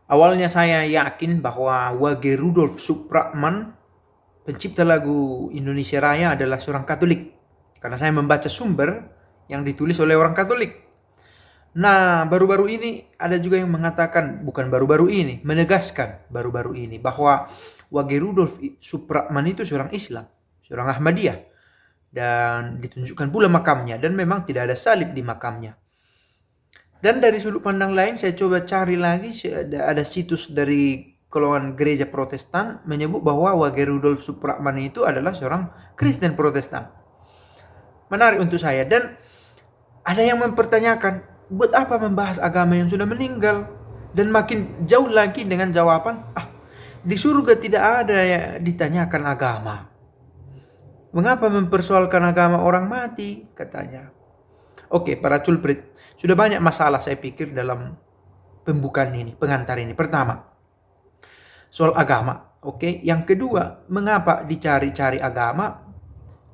Awalnya saya yakin bahwa Wage Rudolf Supratman, pencipta lagu Indonesia Raya, adalah seorang Katolik. Karena saya membaca sumber yang ditulis oleh orang Katolik. Nah, baru-baru ini ada juga yang mengatakan, bukan baru-baru ini, menegaskan baru-baru ini bahwa Wage Rudolf Supratman itu seorang Islam, seorang Ahmadiyah, dan ditunjukkan pula makamnya, dan memang tidak ada salib di makamnya. Dan dari sudut pandang lain saya coba cari lagi, ada situs dari golongan gereja Protestan menyebut bahwa Wage Rudolf Supratman itu adalah seorang Kristen Protestan. Menarik untuk saya, dan ada yang mempertanyakan, buat apa membahas agama yang sudah meninggal? Dan makin jauh lagi dengan jawaban, di surga tidak ada yang ditanyakan agama. Mengapa mempersoalkan agama orang mati? Katanya. Oke, para culprit, sudah banyak masalah saya pikir dalam pembukaan ini, pengantar ini. Pertama, soal agama. Oke, yang kedua, mengapa dicari-cari agama?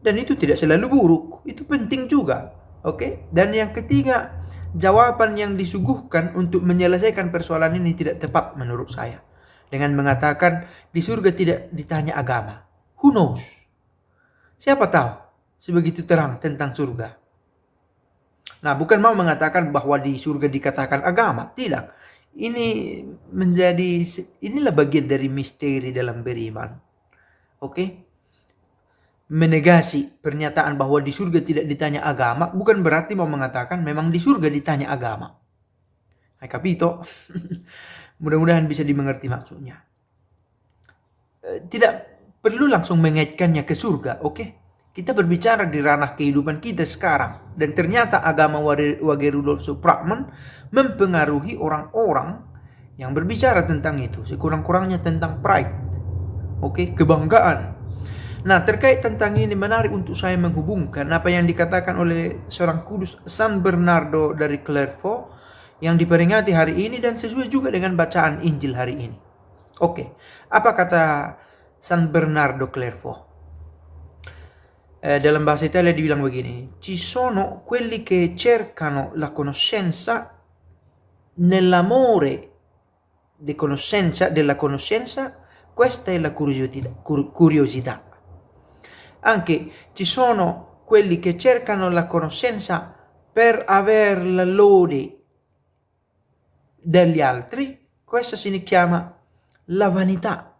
Dan itu tidak selalu buruk, itu penting juga. Oke, dan yang ketiga, jawaban yang disuguhkan untuk menyelesaikan persoalan ini tidak tepat menurut saya. Dengan mengatakan di surga tidak ditanya agama. Who knows? Siapa tahu sebegitu terang tentang surga. Nah, bukan mau mengatakan bahwa di surga dikatakan agama, tidak. Inilah bagian dari misteri dalam beriman. Oke? Menegasi pernyataan bahwa di surga tidak ditanya agama bukan berarti mau mengatakan memang di surga ditanya agama. Hai capito? Mudah-mudahan bisa dimengerti maksudnya. Tidak perlu langsung mengaitkannya ke surga, oke? Kita berbicara di ranah kehidupan kita sekarang, dan ternyata agama Wage Rudolf Supratman mempengaruhi orang-orang yang berbicara tentang itu, sekurang-kurangnya tentang pride, oke? Kebanggaan. Nah, terkait tentang ini menarik untuk saya menghubungkan apa yang dikatakan oleh seorang kudus San Bernardo dari Clairvaux yang diperingati hari ini dan sesuai juga dengan bacaan Injil hari ini. Oke, apa kata San Bernardo Clairvaux? Dalam bahasa Italia dibilang begini, ci sono quelli che cercano la conoscenza nell'amore della conoscenza, questa è la curiosità. Anche ci sono quelli che cercano la conoscenza per aver la lode degli altri, questo si chiama la vanità.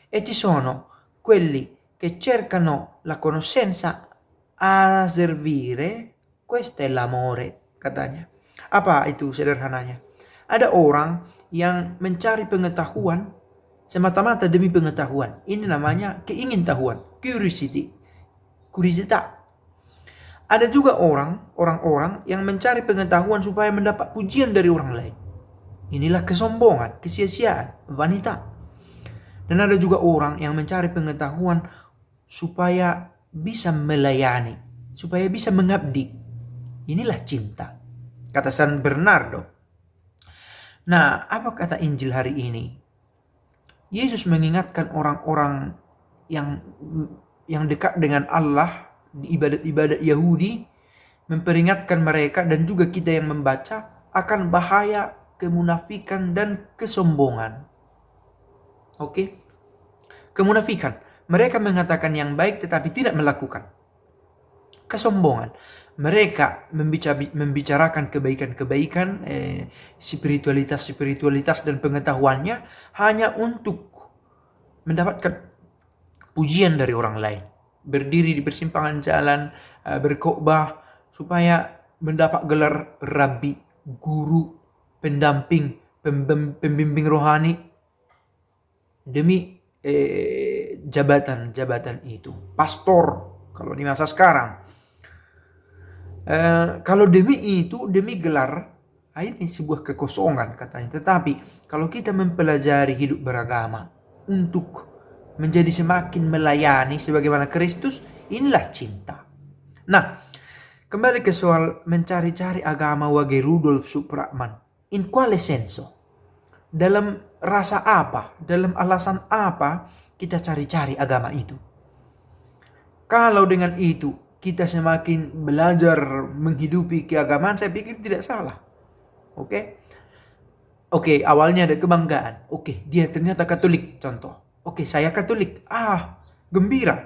E ci sono quelli che cercano la conoscenza a servire, questo è l'amore, katanya. Apa itu sederhananya? Ada orang yang mencari pengetahuan semata-mata demi pengetahuan. Ini namanya keingintahuan, curiosity. Ada juga orang-orang yang mencari pengetahuan supaya mendapat pujian dari orang lain. Inilah kesombongan, kesia-siaan, wanita. Dan ada juga orang yang mencari pengetahuan supaya bisa melayani, supaya bisa mengabdi. Inilah cinta, kata San Bernardo. Nah, apa kata Injil hari ini? Yesus mengingatkan orang-orang yang dekat dengan Allah di ibadat-ibadat Yahudi, memperingatkan mereka dan juga kita yang membaca akan bahaya kemunafikan dan kesombongan. Oke? Kemunafikan, mereka mengatakan yang baik tetapi tidak melakukan. Kesombongan, mereka membicarakan kebaikan-kebaikan, spiritualitas dan pengetahuannya hanya untuk mendapatkan pujian dari orang lain. Berdiri di persimpangan jalan, berkhotbah supaya mendapat gelar rabi, guru, pendamping, pembimbing rohani demi jabatan itu. Pastor kalau di masa sekarang. Kalau demi itu, demi gelar, ini sebuah kekosongan katanya. Tetapi kalau kita mempelajari hidup beragama untuk menjadi semakin melayani sebagaimana Kristus, inilah cinta. Nah, kembali ke soal mencari-cari agama Wage Rudolf Supratman. In quale senso? Dalam rasa apa? Dalam alasan apa kita cari-cari agama itu? Kalau dengan itu kita semakin belajar menghidupi keagamaan, saya pikir tidak salah. Oke? Oke, awalnya ada kebanggaan. Oke, dia ternyata Katolik, contoh. Oke, saya Katolik. Gembira.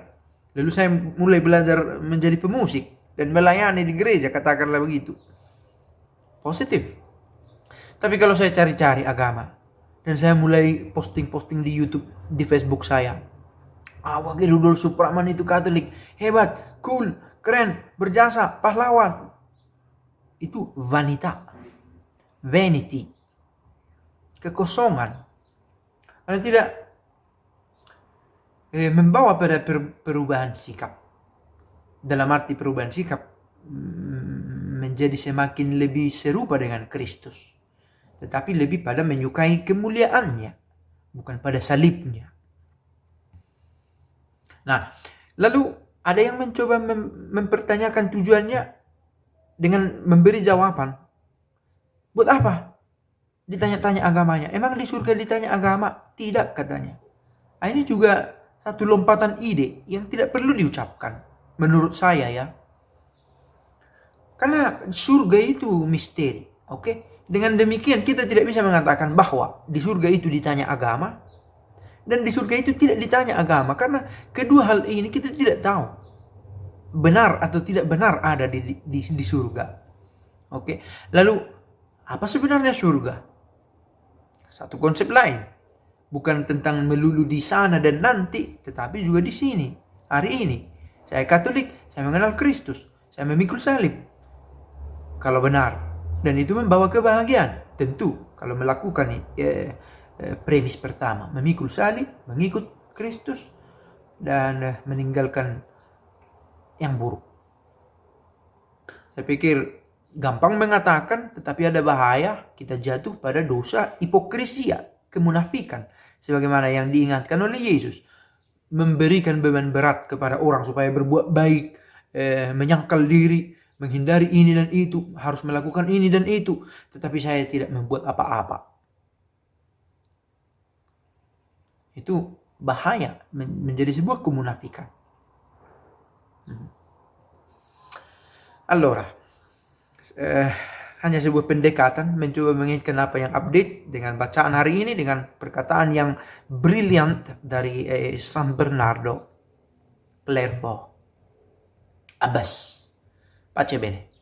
Lalu saya mulai belajar menjadi pemusik dan melayani di gereja, katakanlah begitu. Positif. Tapi kalau saya cari-cari agama dan saya mulai posting-posting di YouTube, di Facebook saya, Wage Rudolf Supratman itu Katolik, hebat, cool, keren, berjasa, pahlawan. Itu vanita, vanity, kekosongan. Anda tidak membawa pada perubahan sikap. Dalam arti perubahan sikap menjadi semakin lebih serupa dengan Kristus. Tetapi lebih pada menyukai kemuliaannya, bukan pada salibnya. Nah, lalu ada yang mencoba mempertanyakan tujuannya dengan memberi jawaban. Buat apa? Ditanya-tanya agamanya. Emang di surga ditanya agama? Tidak, katanya. Ini juga satu lompatan ide yang tidak perlu diucapkan, menurut saya ya. Karena surga itu misteri, oke? Dengan demikian kita tidak bisa mengatakan bahwa di surga itu ditanya agama dan di surga itu tidak ditanya agama, karena kedua hal ini kita tidak tahu benar atau tidak benar ada di surga. Oke. Lalu apa sebenarnya surga? Satu konsep lain. Bukan tentang melulu di sana dan nanti, tetapi juga di sini, hari ini. Saya Katolik, saya mengenal Kristus, saya memikul salib. Kalau benar, dan itu membawa kebahagiaan, tentu kalau melakukan premis pertama, memikul salib, mengikut Kristus, dan meninggalkan yang buruk. Saya pikir gampang mengatakan, tetapi ada bahaya kita jatuh pada dosa hipokrisia, kemunafikan. Sebagaimana yang diingatkan oleh Yesus, memberikan beban berat kepada orang supaya berbuat baik, menyangkal diri, menghindari ini dan itu, harus melakukan ini dan itu, tetapi saya tidak membuat apa-apa. Itu bahaya, menjadi sebuah kemunafikan. Allora, hanya sebuah pendekatan, mencoba mengingatkan apa yang update dengan bacaan hari ini, dengan perkataan yang brilliant dari San Bernardo Clairvaux. Abbas. Pace bene.